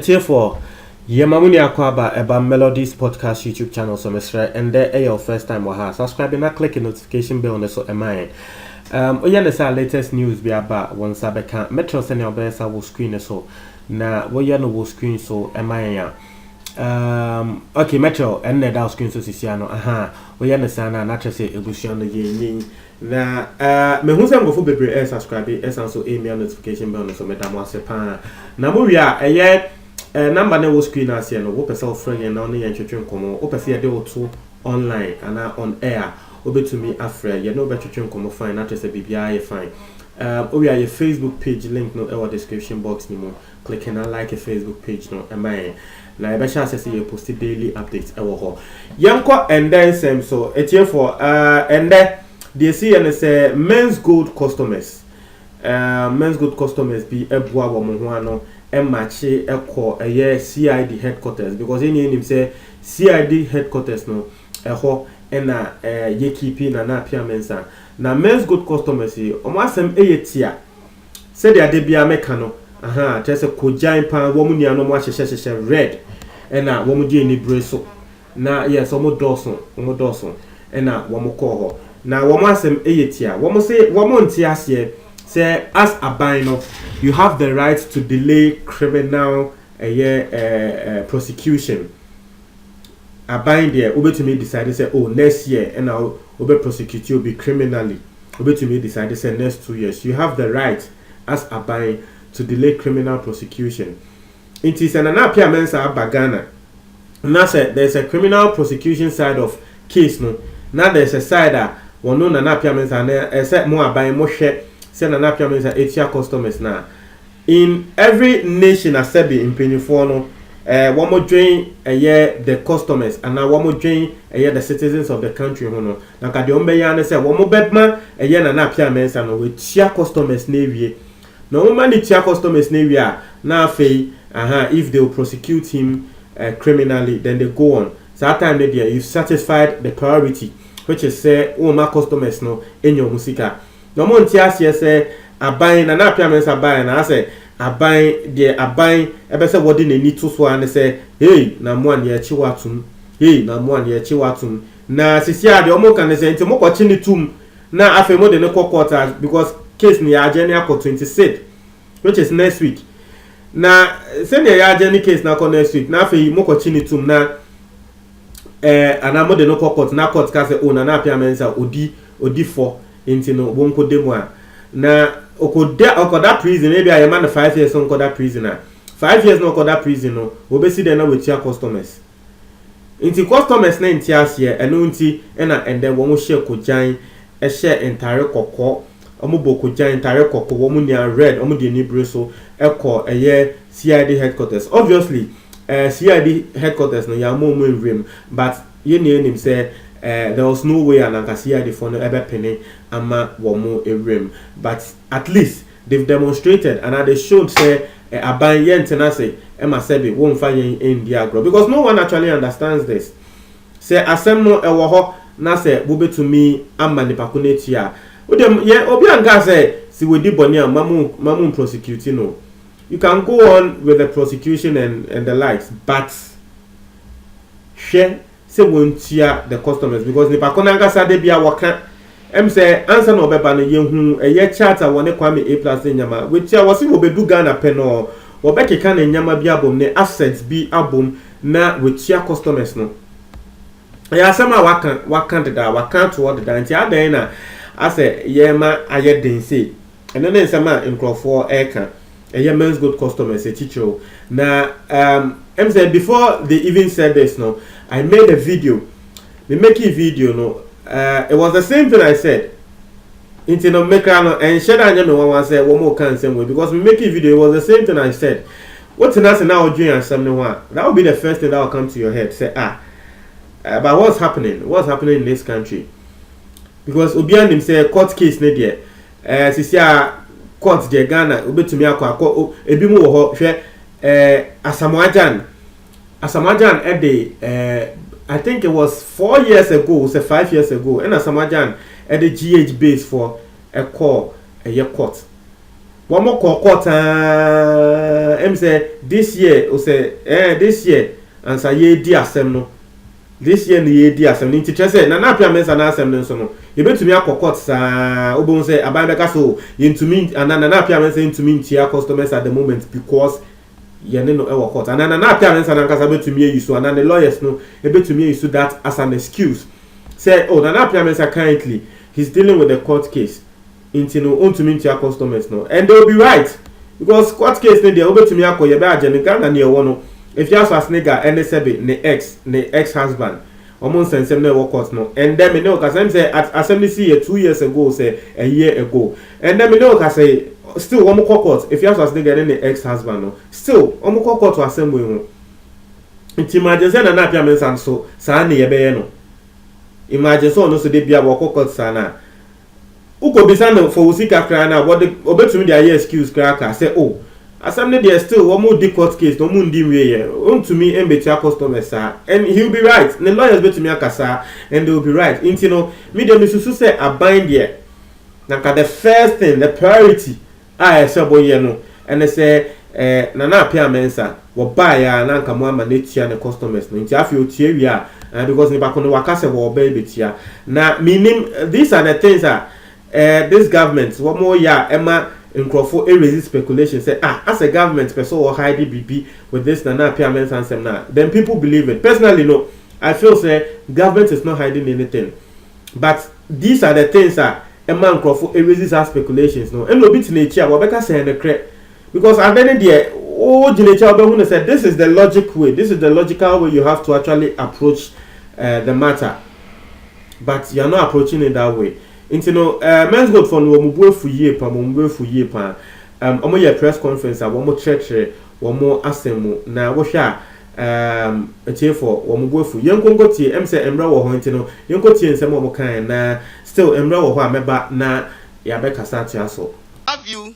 Therefore, Yamamuni Akwaba about Melodies Podcast YouTube channel, so Mr. And there, your first time was subscribe and click the notification bell on the so am I. This our latest news be about one Sabeka Metro send your best I will screen so now we will screen so am I. Okay, Metro and that screen so Siciano, we understand and actually say Ebusian the na me hu sam go for bebre subscribe also email notification bell so medamo sepa na mo wi a number na wo screen as here no wo person friend na no yen twetwe nkomo wo person de wo online and on air obetumi afre ye no betwetwe nkomo fine na tese bibia ye fine we are your Facebook page link no our description box ni mo click and like a Facebook page no am I na e be sha say you post daily updates e wo ho yenko and then same so etie for and then they see and say men's gold customers be ebua wo mo ho ano e matche ekọ eye CID headquarters because any him say CID headquarters no ho na ye keeping na apia mensa na men's gold customers e omo asem eyetia say they bia meka no tese kojan pan wo mu nia no mo ahyehye red na wo mu die ni breso na yes omo doso na wo mo ko ho na wo mo asem eyetia wo mo say wo mo ntiase say as a bino you have the right to delay criminal prosecution a bind there obetumi decide say oh next year and now obe prosecute you be criminally obetumi decide say next 2 years you have the right as a bind to delay criminal prosecution it is an apia mensa bagana now say there's a criminal prosecution side of case no now there's a side that one no na apia mensa na say mo aban mo hwe say na apia mensa etia customers na in every nation asebi impanyfo no one more join the customers and now one more join the citizens of the country no na ka de ombe ya na say one more bebma na apia mensa no we tia customers na wie no woman the tia customers na wie na afei if they will prosecute him criminally then they go on so that time there you've satisfied the priority which is say my customers no enyo musika no mo ntia say aban na apia mensa aban na say aban de aban ebe say wodi na ni to so an say hey na mo an ye chi watum na sisi ade o mo kan say nti mo kwachi ni tum na afa mo de ne court because case ni ageni akọ 26 which is next week na say the ageni case na next week na afa mo kwachi ni tum na anamo de no court na court ka say o na apia mensa odi for nti no wo nko demu a na okoda prison maybe I am 5 years on okoda prisoner 5 years no okoda prison no obesi de na wetia customers nti customers na nti ase eno nti na ende wo mo share kojan share entire kokko omo bokojan entire kokko wo mo nia red omo de ni breso ekọ CID headquarters obviously CID headquarters no ya mo rim but you know say there was no way an CID for no ever penny ama womo rim but at least they've demonstrated and they showed say aban yentena say ema sebi won fa yen India grow because no one actually understands this say asem no ewo ho na say bobetumi ama ni pakuneti a odem ye obi anka say si we di boni a mamu prosecute no you can go on with the prosecution and the likes but share say wontia the customers because ni pakunanga sa de bia waka say answer no beba no yehu charter woni Kwame A+ nyama wetia wose wo bedu Ghana pe no wo bekeka na nyama bi abom ne assets bi abom na wetia customers no ya sama waka to the nti adan na ase yema ayeden say eno ne nsama nkrofo eka men's good customers teacher na say before they even said this no I made a video they make a video no it was the same thing I said. Into no make and share that you know one say one more can same way because we make a video. It was the same thing I said. What's now doing and something one that would be the first thing that will come to your head. Say but what's happening? What's happening in this country? Because Obian him say court case ne there. Sisia court de Ghana obetumi akọ ebi mu wo ho Asamoah Gyan I think it was 4 years ago, say 5 years ago, and Asamoah Gyan at the GH base for a call a year court. one more court say this year or say this year and say ye di asem no this year ni ye di asem ni teacher say na na pia mensa na asem no so no ye betumi akokot sa obon say aban beka so ye ntumi and na pia mensa ntumi ntia customers at the moment because ye ne no e wo court and na pia mensa na nkasa betumi use and the lawyers no e betumi use that as an excuse say oh na pia mensa currently he's dealing with a court case into no ntumi ntia customers no and they will be right because court case ne dey obetumi akoye be agene Ghana ne e wo no if you ask as nigga NSB ne ex husband almost sensem na work out no and then me know cause I'm say at assembly see 2 years ago say a year ago and then me know cause say still one more court if you ask as nigga ne ex husband no still one more court to assembly no imagine say na pia mensan so sa na ye be no imagine so no so dey bia work court sa na uko bisa no for usika kra na what obetumi dey excuse kra say oh assembly there still one more court case no more ndi we to me embetia customers and he'll be right the lawyers bet me akasa and they'll be right you know me dem susu say abind there na the first thing the priority I say boy no and they say na pia mensa wo buy ya na nka mo ama na tia the customers no nti afi o tie wi because ni ba kono wakase wo buy betia na meaning these are the things that this government one more ya emma Nkrofo resist speculation say as a government person or hide BB with this na payments and some na then people believe it personally no I feel say government is not hiding anything but these are the things that a man Nkrofo resist our speculations no and no bit nature we better say the correct because at the end there oh nature we said this is the logic way this is the logical way you have to actually approach the matter but you're not approaching it that way. Into no men's good for no more for year pa more for year pa omo your press conference one more church one more assemble na wo hwa a for one more for yenko tie em say emra wo ho ntino yenko tie nsem wo kan na still emra wo ho ameba na ya be kasa tia so have you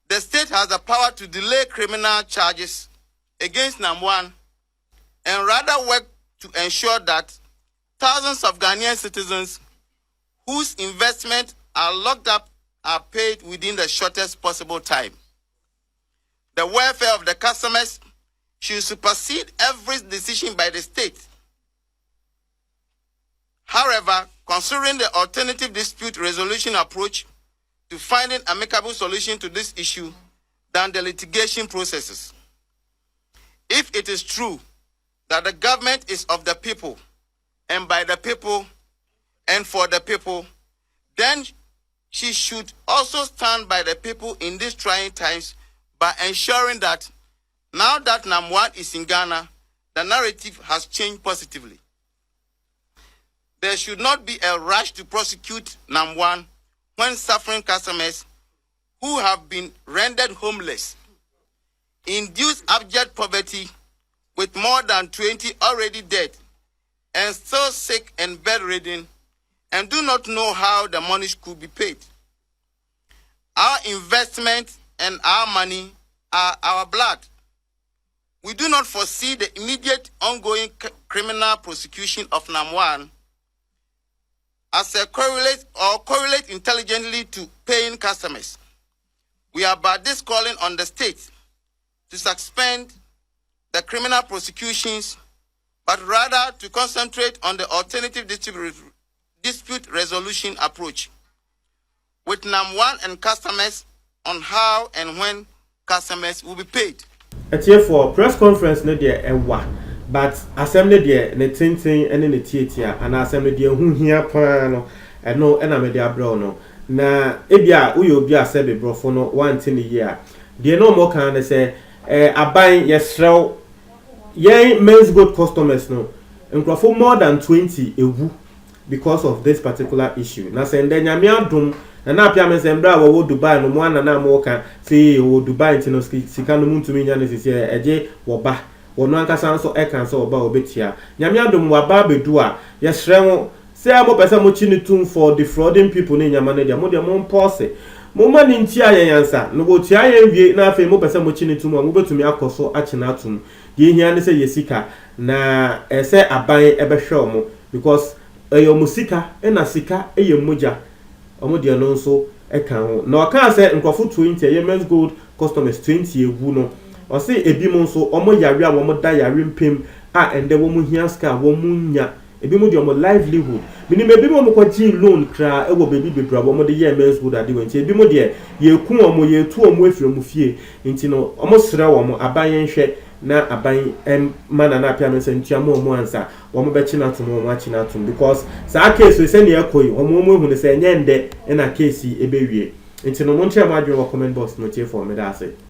the state has the power to delay criminal charges against Nam1 and rather work to ensure that thousands of Ghanaian citizens whose investments are locked up are paid within the shortest possible time. The welfare of the customers should supersede every decision by the state. However, considering the alternative dispute resolution approach to finding amicable solution to this issue than the litigation processes. If it is true that the government is of the people and by the people and for the people, then she should also stand by the people in these trying times by ensuring that now that Nam1 is in Ghana, the narrative has changed positively. There should not be a rush to prosecute Nam1 when suffering customers who have been rendered homeless, induced abject poverty with more than 20 already dead, and still sick and bedridden, and do not know how the money could be paid. Our investment and our money are our blood. We do not foresee the immediate ongoing criminal prosecution of Nam1 as a correlate intelligently to paying customers. We are by this calling on the state to suspend the criminal prosecutions, but rather to concentrate on the alternative dispute resolution approach with Nam1 and customers on how and when customers will be paid. It's here for press conference no there ewa but assembly there ne tintin ene ne tietia and assembly there hu hia pa no eno na me there bro no na ebia uyo obi asebe brofo no want in the year there no more can say aban yesrew yen men's good customers no nkrofo more than 20 ewu because of this particular issue na say ndenya me adom na apia me say mbra wo Dubai no mo anana mo ka say wo Dubai ntino sika no muntumi nya ne sisi eje wo ba wono ankasa nso e kan so wo ba obetia nyame adom wa ba bedu a yesre ho say mo pese mo chi ni tum for defrauding people ne nyama ne dia mo pause mo ma ni ntia yansa no go tia yan wie na afi mo pese mo chi ni tum mo betumi akoso achina atum ye hia ne say yesika na ese aban ebehwe mo because eyo musika na sika eye moja omo de no nso eka ho na oka say nkofo 20 Yemen's Gold customers 20 egu no o say ebi mo nso omo yare a wo da yare mpem a ende wo mu hia ska wo mu nya ebi mo de omo livelihood minim ebi mo ko gi loan kra e wo bebi bebra wo mo de Yemen's Gold ade won ti ebi mo de ye ku omo ye tu omo afiri omo fie nti no omo sere wo mo aban hwe na aban mana na apia no sentua mo ansa wo mo be china to mo achina to because sa case we say na ekoi wo mo hu ne say nyende na case ebe wie nti no mo nche mo adwe wo comment box no tie for me da ase